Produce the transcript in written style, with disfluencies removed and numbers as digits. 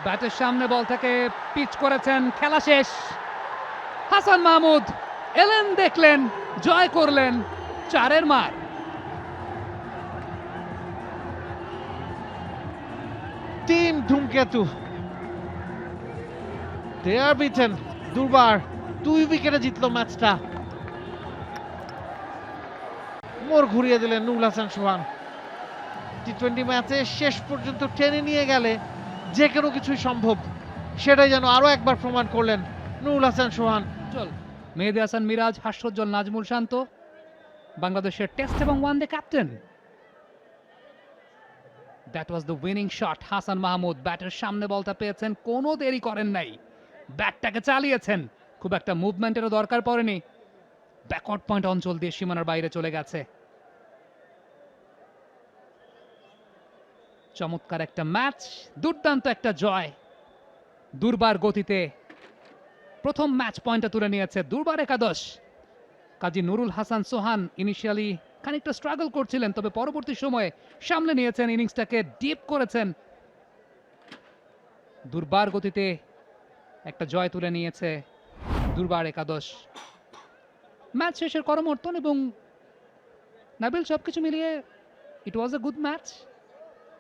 ব্যাটের সামনে বল থেকে পিচ করেছেন, খেলা শেষ। হাসান মাহমুদ এলেন, দেখলেন, জয় করলেন, 4-এর মার। টিম ধূমকেতু they are beaten দুর্বার 2 উইকেটে জিতলো ম্যাচটা। মোড় ঘুরিয়ে দিলেন নুরুল হাসান সোহান। টি-20 ম্যাচে শেষ পর্যন্ত টেনে নিয়ে গেলে যে কোনো কিছুই সম্ভব, সেটাই যেন আরো একবার প্রমাণ করলেন নুরুল হাসান সোহান। চল মেহেদী হাসান মিরাজ, হাস্যোজ্জ্বল নাজমুল শান্ত, বাংলাদেশের টেস্ট এবং one day captain. That was the winning shot. Hasan Mahmud ব্যাটের সামনে বলটা পেয়েছেন, কোনো দেরি করেন নাই, ব্যাটটাকে চালিয়েছেন, খুব একটা মুভমেন্টেরও দরকার পড়েনি। ব্যাকওয়ার্ড পয়েন্ট অঞ্চল দিয়ে সীমানার বাইরে চলে গেছে। চমৎকার একটা ম্যাচ, দুর্দান্ত একটা জয়। দুর্বার গতিতে প্রথম ম্যাচ পয়েন্টটা তুলে নিয়েছে দুর্বার একাদশ। কাজী নুরুল হাসান সোহান ইনিশিয়ালি খানিকটা স্ট্রাগল করছিলেন, তবে পরবর্তী সময়ে সামলে নিয়েছেন, ইনিংসটাকে ডিপ করেছেন। দুর্বার গতিতে একটা জয় তুলে নিয়েছে দুর্বার একাদশ। ম্যাচ শেষের করমর্দন এবং নাবিল সবকিছু মিলিয়ে ইট ওয়াজ এ গুড ম্যাচ।